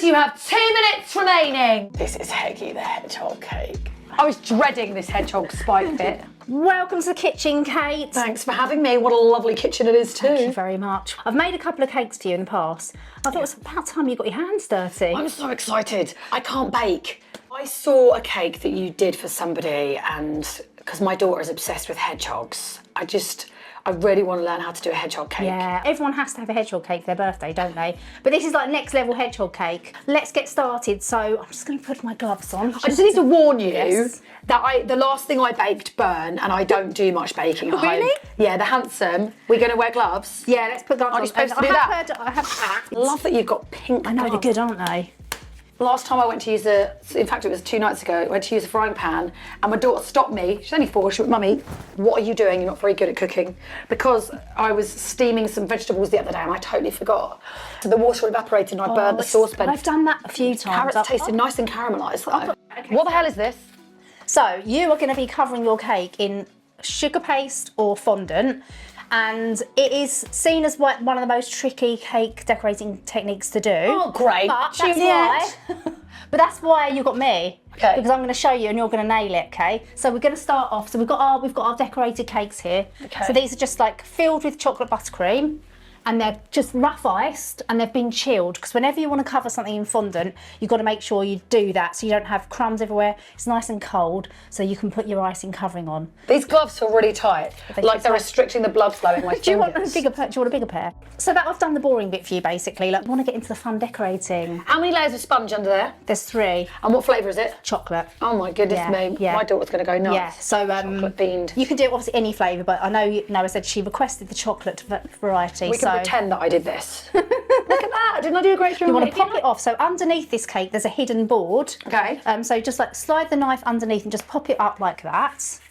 you have 2 minutes remaining. This is Heggy the Hedgehog cake. I was dreading this hedgehog spike bit. Welcome to the kitchen, Kate. Thanks for having me. What a lovely kitchen it is too. Thank you very much. I've made a couple of cakes for you in the past. I thought it was about time you got your hands dirty. I'm so excited. I can't bake. I saw a cake that you did for somebody, and because my daughter is obsessed with hedgehogs, I really want to learn how to do a hedgehog cake. Yeah, everyone has to have a hedgehog cake for their birthday, don't they? But this is like next level hedgehog cake. Let's get started. So I'm just going to put my gloves on. I just need to warn you that the last thing I baked burned, and I don't do much baking at home. Really? Yeah, the handsome. We're going to wear gloves. Yeah, let's put gloves on. Are you supposed to do that? I have. Love that you've got pink I know, gloves. they're good, aren't they? Last time I went to use in fact it was 2 nights ago, I went to use a frying pan and my daughter stopped me. She's only 4, she went, "Mummy, what are you doing? You're not very good at cooking." Because I was steaming some vegetables the other day and I totally forgot. So the water evaporated and I burned the saucepan. I've done that a few times. Carrots tasted nice and caramelised though. Okay. What the hell is this? So you are going to be covering your cake in sugar paste or fondant. And it is seen as one of the most tricky cake decorating techniques to do. Oh, great. But that's why you got me. Okay. Because I'm going to show you and you're going to nail it, okay? So we're going to start off. So we've got our decorated cakes here. Okay. So these are just like filled with chocolate buttercream. And they're just rough iced and they've been chilled, because whenever you want to cover something in fondant, you've got to make sure you do that so you don't have crumbs everywhere. It's nice and cold so you can put your icing covering on. These gloves feel really tight, like they're restricting the blood flow in my fingers. Do you want a bigger pair? So that I've done the boring bit for you basically. Like, I want to get into the fun decorating. How many layers of sponge under there? There's 3. And what flavour is it? Chocolate. Oh my goodness me. Yeah. My daughter's going to go nuts. Yeah, so chocolate themed. You can do obviously any flavour, but I know Noah said she requested the chocolate variety. We can pretend that I did this. Look at that! Didn't I do a great job? You want to pop it off. So underneath this cake, there's a hidden board. Okay. So just like slide the knife underneath and just pop it up like that.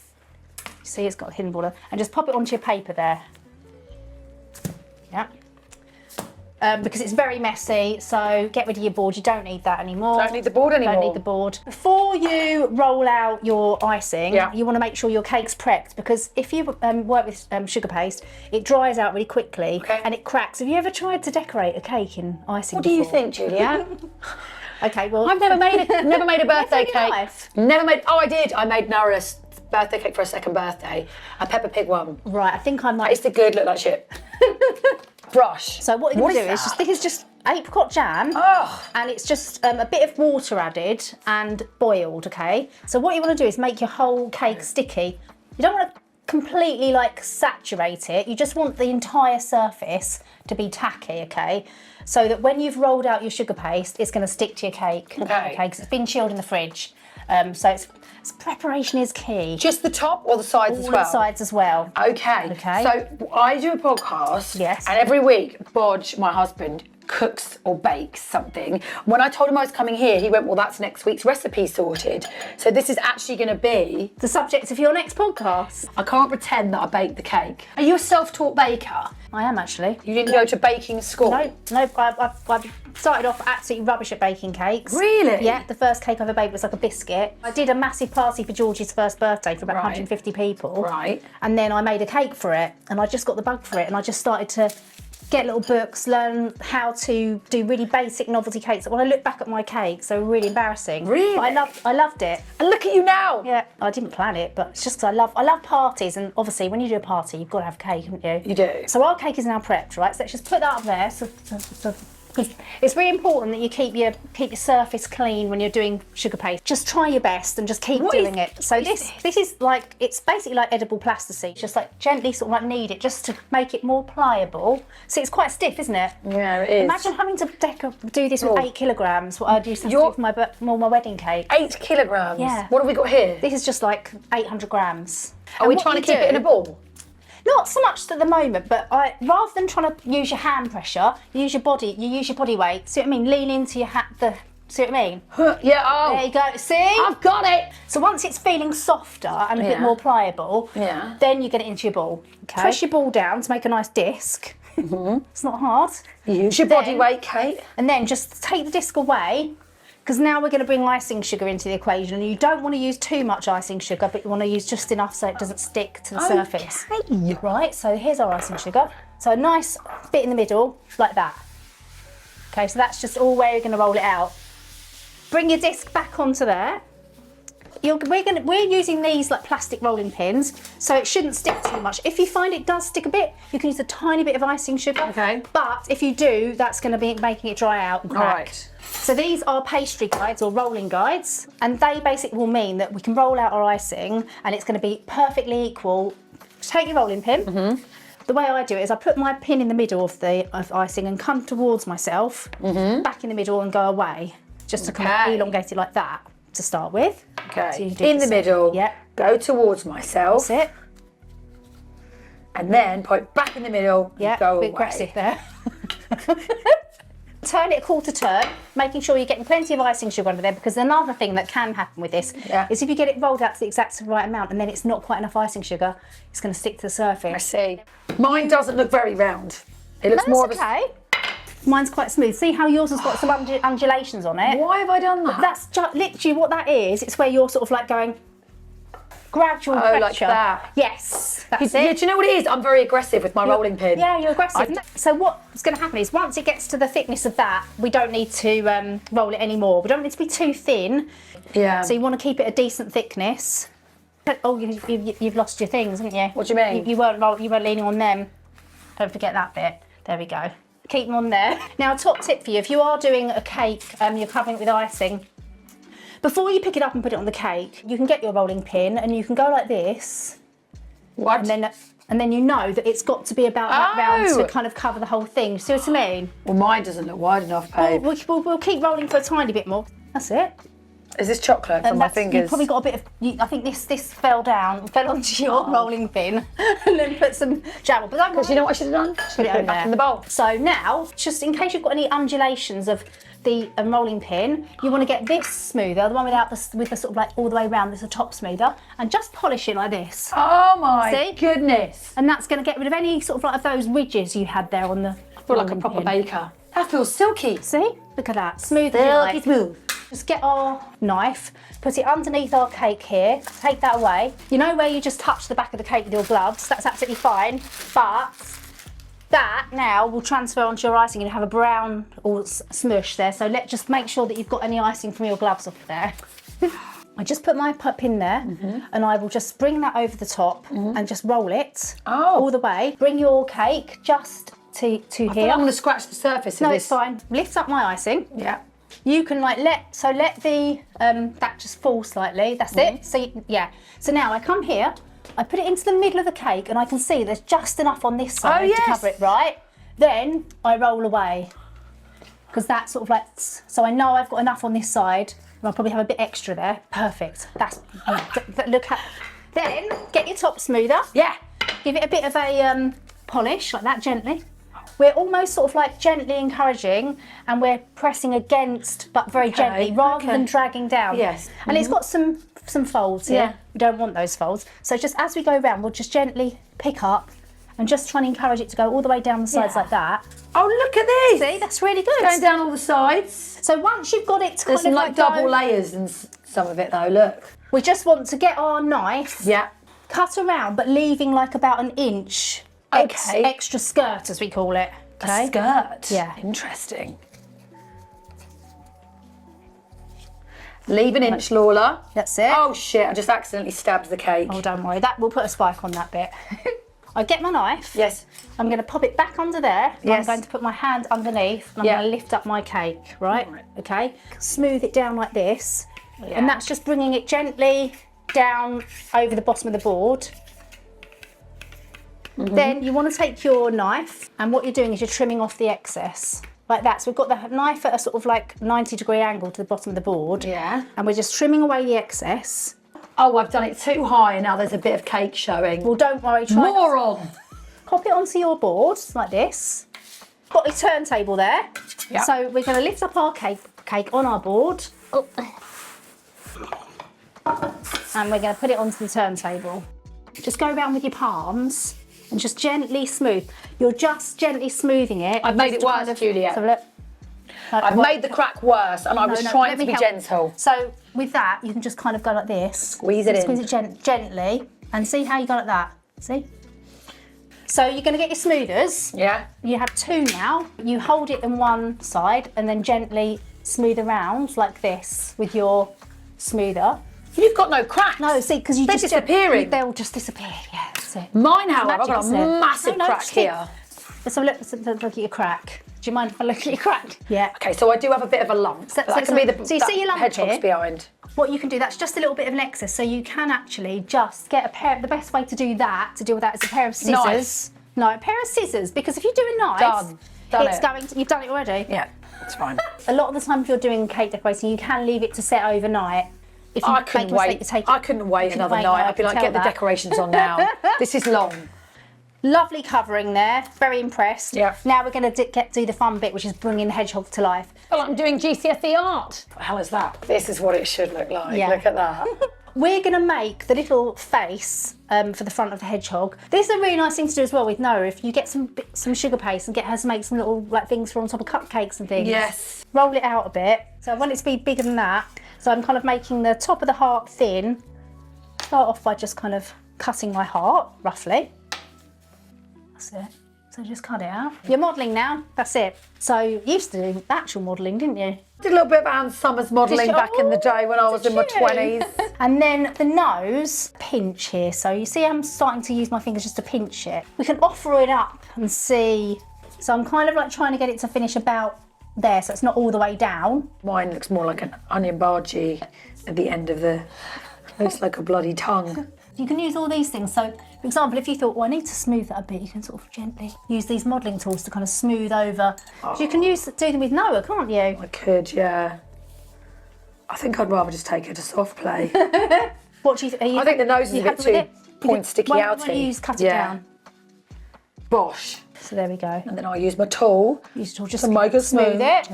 You see, it's got a hidden board, and just pop it onto your paper there. Yeah. Because it's very messy, so get rid of your board. You don't need that anymore. Don't need the board anymore. Don't need the board. Before you roll out your icing, you want to make sure your cake's prepped, because if you work with sugar paste, it dries out really quickly and it cracks. Have you ever tried to decorate a cake in icing What do you think, Julia? Okay, well, I've never made a birthday cake. Nice. Never made. Oh, I did. I made Nara's birthday cake for her 2nd birthday. A Peppa Pig one. Right, I think I might. It's the good. Look like shit. Brush. So what you're going to do is this is just apricot jam, and it's just a bit of water added and boiled, okay? So what you want to do is make your whole cake sticky. You don't want to completely like saturate it, you just want the entire surface to be tacky, okay? So that when you've rolled out your sugar paste, it's going to stick to your cake, okay? Because it's been chilled in the fridge. So preparation is key. Just the top or the sides as well? All the sides as well. Okay. So I do a podcast. Yes. And every week, Bodge, my husband, cooks or bakes something. When I told him I was coming here, he went, "Well, that's next week's recipe sorted." So this is actually going to be the subject of your next podcast. I can't pretend that I baked the cake. Are you a self-taught baker? I am actually. You didn't go to baking school? No, I started off absolutely rubbish at baking cakes. Really? Yeah, the first cake I ever baked was like a biscuit. I did a massive party for George's first birthday for about 150 people. Right. And then I made a cake for it, and I just got the bug for it, and I just started to get little books, learn how to do really basic novelty cakes. When I look back at my cakes, they were really embarrassing. Really? But I loved it. And look at you now. Yeah, I didn't plan it, but it's just 'cause I love parties, and obviously when you do a party, you've got to have cake, haven't you? You do. So our cake is now prepped, right? So let's just put that up there. Because it's really important that you keep your surface clean when you're doing sugar paste. Just try your best and just keep doing it. So this is like, it's basically like edible plasticine. Just like gently sort of like knead it just to make it more pliable. See, it's quite stiff, isn't it? Yeah, it is. Imagine having to do this with 8 kilograms. What I used to do for my wedding cake. 8 kilograms? Yeah. What have we got here? This is just like 800 grams. Are we trying to keep it in a ball? Not so much at the moment, but rather than trying to use your hand pressure, you use your body weight. See what I mean? Lean into your see what I mean? Yeah, oh. There you go, see? I've got it. So once it's feeling softer and a bit more pliable, then you get it into your ball. Okay. Press your ball down to make a nice disc. It's not hard. Use your body weight, Kate. And then just take the disc away, because now we're going to bring icing sugar into the equation, and you don't want to use too much icing sugar, but you want to use just enough so it doesn't stick to the surface. Right, so here's our icing sugar. So a nice bit in the middle, like that. Okay, so that's just all where you're going to roll it out. Bring your disc back onto there. We're using these like plastic rolling pins, so it shouldn't stick too much. If you find it does stick a bit, you can use a tiny bit of icing sugar. Okay. But if you do, that's going to be making it dry out and crack. All right. So these are pastry guides or rolling guides, and they basically will mean that we can roll out our icing and it's going to be perfectly equal. Take your rolling pin. The way I do it is I put my pin in the middle of the icing and come towards myself, back in the middle and go away, just to kind of elongate it like that to start with. Okay, so you do in the middle, go towards myself. That's it. And then put it back in the middle and go away. A bit aggressive there. Turn it a quarter turn, making sure you're getting plenty of icing sugar under there, because another thing that can happen with this is if you get it rolled out to the exact right amount and then it's not quite enough icing sugar, it's going to stick to the surface. I see. Mine doesn't look very round. It looks more of a... Mine's quite smooth. See how yours has got some undulations on it? Why have I done that? That's just literally what that is. It's where you're sort of like going gradual pressure. Like that. Yes, that's Yeah, it. do you know what it is? I'm very aggressive with my rolling pin. Yeah, you're aggressive. So what's going to happen is once it gets to the thickness of that, we don't need to roll it anymore. We don't need it to be too thin. Yeah. So you want to keep it a decent thickness. Oh, you've lost your things, haven't you? What do you mean? You weren't leaning on them. Don't forget that bit. There we go. Keep them on there. Now, a top tip for you, if you are doing a cake, you're covering it with icing, before you pick it up and put it on the cake, you can get your rolling pin and you can go like this. What? And then you know that it's got to be about that round to kind of cover the whole thing. See what I mean? Well, mine doesn't look wide enough, babe. We'll keep rolling for a tiny bit more. That's it. Is this chocolate from my fingers? You've probably got a bit of. I think this fell onto your rolling pin, and then put some jam. But because you know what I should have done? Put it back in the bowl. So now, just in case you've got any undulations of the rolling pin, you want to get this smoother, the one without with the sort of like all the way around. This is a top smoother, and just polish it like this. Oh my goodness! And that's going to get rid of any sort of like of those ridges you had there on the. I feel like a proper baker. That feels silky. See? Look at that, smooth. Silky smooth. Just get our knife, put it underneath our cake here, take that away. You know where you just touch the back of the cake with your gloves? That's absolutely fine, but that now will transfer onto your icing and have a brown or smush there. So just make sure that you've got any icing from your gloves off there. I just put my pin there and I will just bring that over the top and just roll it all the way. Bring your cake just to here. I feel like I'm going to scratch the surface of this. No, it's fine. Lift up my icing. Yeah. You can like let the that just fall slightly. That's it. So So now I come here, I put it into the middle of the cake, and I can see there's just enough on this side to cover it, right? Then I roll away because that's sort of like, so I know I've got enough on this side, and I'll probably have a bit extra there. Perfect. That's look at. Then get your top smoother. Yeah. Give it a bit of a polish like that, gently. We're almost sort of like gently encouraging, and we're pressing against, but very gently, rather than dragging down. Yes. And it's got some folds here. Yeah. We don't want those folds. So just as we go around, we'll just gently pick up and just try and encourage it to go all the way down the sides like that. Oh, look at this! See, that's really good. Going down all the sides. So once you've got it to There's kind some of like double layers in some of it though, look. We just want to get our knife, cut around, but leaving like about an inch. Extra skirt, as we call it. Okay. A skirt? Yeah. Interesting. Leave an inch, Lawler. That's it. Oh shit, I just accidentally stabbed the cake. Oh, don't worry. We'll put a spike on that bit. I get my knife. Yes. I'm going to pop it back under there. Yes. I'm going to put my hand underneath, and I'm going to lift up my cake, right? Okay. Smooth it down like this. Yeah. And that's just bringing it gently down over the bottom of the board. Then you want to take your knife, and what you're doing is you're trimming off the excess like that. So we've got the knife at a sort of like 90-degree angle to the bottom of the board. Yeah. And we're just trimming away the excess. Oh, I've done it too high and now there's a bit of cake showing. Well, don't worry. Try more on. Pop it onto your board like this. Got your turntable there. Yeah. So we're going to lift up our cake on our board. Oh. And we're going to put it onto the turntable. Just go around with your palms. And just gently smooth. You're just gently smoothing it. I've made it worse, Juliet. Have a look. I've made the crack worse, and I was trying to be gentle. So with that, you can just kind of go like this. Squeeze it in. Squeeze it gently, and see how you go like that. See? So you're going to get your smoothers. Yeah. You have 2 now. You hold it on one side and then gently smooth around like this with your smoother. You've got no cracks. No, see, because they're disappearing. They'll just disappear. Yeah, that's it. Mine, however, I've got a Magic, massive crack here. Let's have a look at your crack. Do you mind if I look at your crack? Yeah. Okay, so I do have a bit of a lump. So that can be the so you see your lump hedgehog's here? behind. What you can do, that's just a little bit of an excess, so you can actually just get a pair. The best way to do that, to deal with that, is a pair of scissors. Knife. No, a pair of scissors, because if you do a knife, you've done it already. Yeah, it's fine. A lot of the time, if you're doing cake decorating, you can leave it to set overnight. If you I couldn't wait. I couldn't wait another night. I'd be like, get the decorations on now. This is long. Lovely covering there. Very impressed. Yeah. Now we're going to do the fun bit, which is bringing the hedgehog to life. Well, I'm doing GCSE art. What the hell is that? This is what it should look like. Yeah. Look at that. We're going to make the little face for the front of the hedgehog. This is a really nice thing to do as well with Noah. If you get some sugar paste and get her to make some little things for on top of cupcakes and things. Yes. Roll it out a bit. So I want it to be bigger than that. So I'm kind of making the top of the heart thin. Start off by just kind of cutting my heart, roughly. That's it. So just cut it out. You're modelling now, that's it. So you used to do actual modelling, didn't you? Did a little bit of Anne Summers modelling back in the day when I was in my 20s. And then the nose, pinch here. So you see I'm starting to use my fingers just to pinch it. We can offer it up and see. So I'm kind of like trying to get it to finish about there, so it's not all the way down. Mine looks more like an onion bhaji at the end of the, looks like a bloody tongue. You can use all these things. So, for example, if you thought, well, I need to smooth that a bit, you can sort of gently use these modelling tools to kind of smooth over. Oh. So you can do them with Noah, can't you? I could, yeah. I think I'd rather just take her to soft play. What do you think? I think the nose is a bit too point sticky outy. Why don't you cut it down? Bosh. So there we go. And then I'll use my tool. Just to make it smooth it.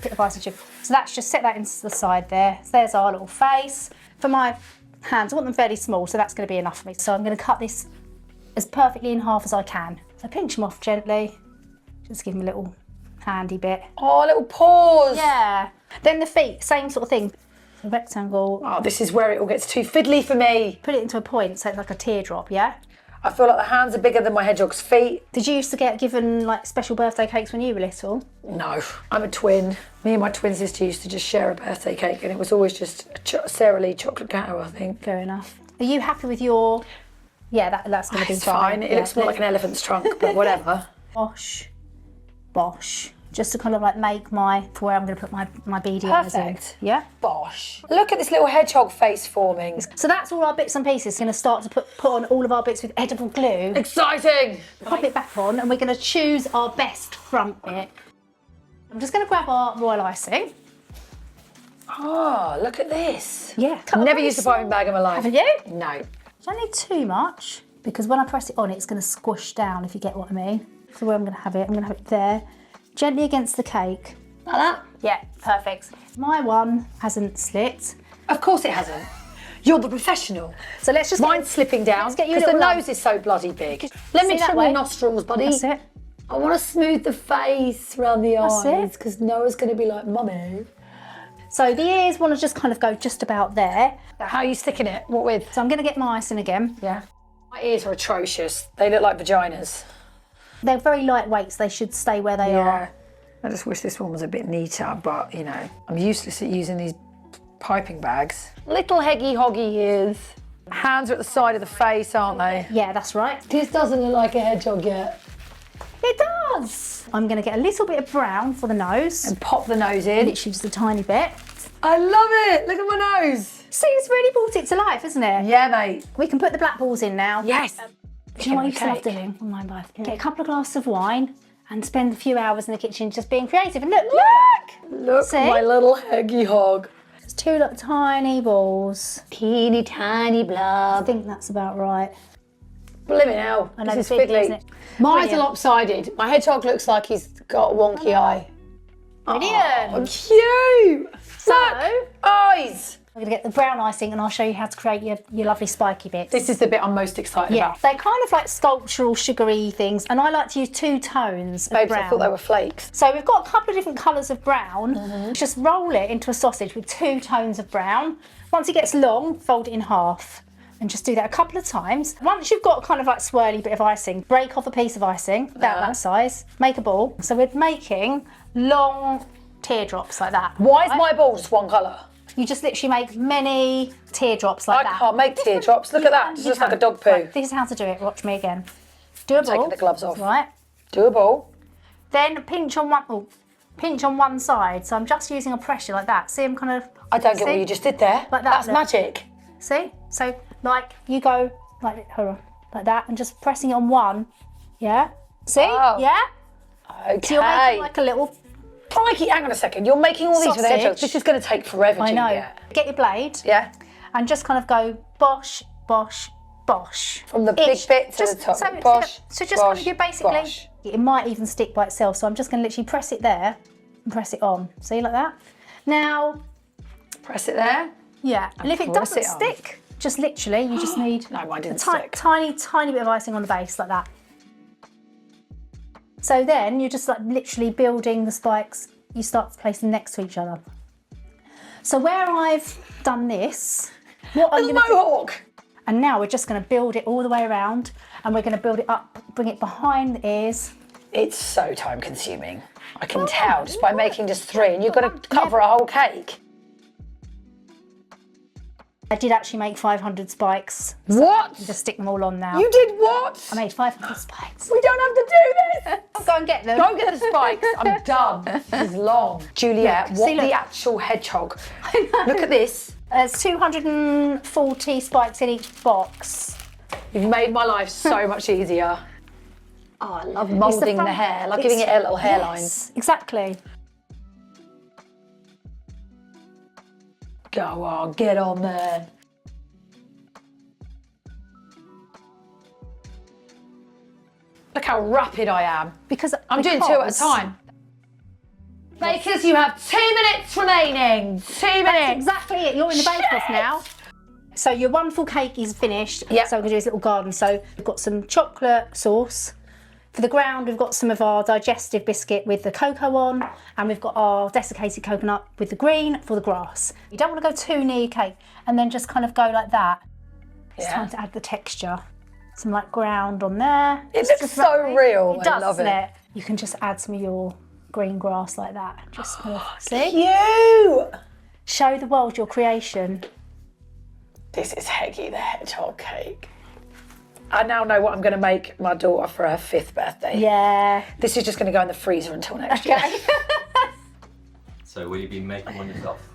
Bit of icing sugar. So that's just set that into the side there. So there's our little face. For my hands, I want them fairly small, so that's going to be enough for me. So I'm going to cut this as perfectly in half as I can. So pinch them off gently. Just give them a little handy bit. Oh, little paws. Yeah. Then the feet, same sort of thing. So rectangle. Oh, this is where it all gets too fiddly for me. Put it into a point, so it's like a teardrop, yeah? I feel like the hands are bigger than my hedgehog's feet. Did you used to get given like special birthday cakes when you were little? No, I'm a twin. Me and my twin sister used to just share a birthday cake, and it was always just a Sara Lee chocolate ghetto, I think. Fair enough. Are you happy with your... Yeah, that's going to be fine. It looks more like an elephant's trunk, but whatever. Bosh. Bosh. Just to kind of like make for where I'm going to put my beady eyes in. Perfect. Yeah? Bosh. Look at this little hedgehog face forming. So that's all our bits and pieces. Going to start to put on all of our bits with edible glue. Exciting! Pop it back on, and we're going to choose our best front bit. I'm just going to grab our royal icing. Oh, look at this. Yeah. Never used a piping bag in my life. Haven't you? No. You don't need too much, because when I press it on, it's going to squish down, if you get what I mean. So where I'm going to have it there. Gently against the cake. Like that? Yeah, perfect. My one hasn't slit. Of course it hasn't. You're the professional. So let's just Mine's slipping down because the nose is so bloody big. Let me trim your nostrils, buddy. That's it. I want to smooth the face around the That's eyes because Noah's going to be like, Mummy. So the ears want to just kind of go just about there. How are you sticking it? What with? So I'm going to get my icing again. Yeah. My ears are atrocious. They look like vaginas. They're very lightweight, so they should stay where they are. I just wish this one was a bit neater, but you know, I'm useless at using these piping bags. Little Heggy Hoggy ears. Hands are at the side of the face, aren't they? Yeah, that's right. This doesn't look like a hedgehog yet. It does. I'm going to get a little bit of brown for the nose. And pop the nose in. Literally just a tiny bit. I love it. Look at my nose. See, it's really brought it to life, isn't it? Yeah, mate. We can put the black balls in now. Yes. Do you know what I used to love doing? On mine both. Get a couple of glasses of wine and spend a few hours in the kitchen just being creative. And look! See? My little Heggy hog. It's two little tiny balls. Teeny tiny blob. I think that's about right. Blimey now. I know, this it's is big, fiddly. isn't it? Mine's Brilliant. lopsided. My hedgehog looks like he's got a wonky eye. Brilliant. Oh, cute. So, look, eyes. I'm going to get the brown icing and I'll show you how to create your lovely spiky bits. This is the bit I'm most excited Yeah, about. they're kind of like sculptural, sugary things, and I like to use 2 tones of Babes, brown. I thought they were flakes. So we've got a couple of different colours of brown. Just roll it into a sausage with 2 tones of brown. Once it gets long, fold it in half. And just do that a couple of times. Once you've got kind of like swirly bit of icing, break off a piece of icing, about that size, make a ball. So we're making long teardrops like that. Why is my ball just one colour? You just literally make many teardrops like that. I can't make teardrops. Look at that. It's just like a dog poo. Right, this is how to do it. Watch me again. Do a ball. Taking the gloves off. Right. Do a ball. Then pinch on one side. So I'm just using a pressure like that. See, I'm kind of. I don't get what you just did there. Like that. That's look. magic. See? So like you go like like that and just pressing it on one. Yeah. See? Oh. Yeah. Okay. So you're making like a little. Crikey, hang on a second. You're making all these with Sausage. hedgehogs. This is going to take forever, I know. Juliet. Get your blade. Yeah. And just kind of go bosh, bosh, bosh. From the big bit to the top. Bosh, so just kind of you basically, bosh. it might even stick by itself. So I'm just going to literally press it there and press it on. See, like that? Now. Press it there. Yeah. And if it doesn't stick, just literally, you just need no, mine didn't stick. Tiny bit of icing on the base, like that. So then you're just like literally building the spikes. You start to place them next to each other. So where I've done this, what I'm going to do, mohawk. and now we're just going to build it all the way around, and we're going to build it up, bring it behind the ears. It's so time consuming. I can tell just by making just 3, and you've got to cover a whole cake. I did actually make 500 spikes. What? Just stick them all on now. You did what? I made 500 spikes. We don't have to do this. I'll go and get them. Go get the spikes. I'm done. This is long. Juliet, Look, what see, look. the actual hedgehog? Look at this. There's 240 spikes in each box. You've made my life so much easier. Oh, I love moulding the hair, like giving it a little hairline. Yes, exactly. Go on, get on there. Look how rapid I am. Because I'm doing 2 at a time. Bakers, you have 2 minutes remaining. 2 minutes. That's exactly it. You're in the bake-off now. So your wonderful cake is finished. Yep. So we're going to do this little garden. So we've got some chocolate sauce. For the ground, we've got some of our digestive biscuit with the cocoa on, and we've got our desiccated coconut with the green for the grass. You don't want to go too near your cake, and then just kind of go like that. It's time to add the texture. Some like ground on there. It looks so real. It does, I love doesn't it. You can just add some of your green grass like that. Just kind of see. Cute. Show the world your creation. This is Heggy the Hedgehog cake. I now know what I'm going to make my daughter for her 5th birthday. Yeah. This is just going to go in the freezer until next year. So will you be making one yourself?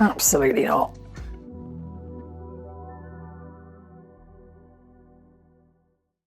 Absolutely not.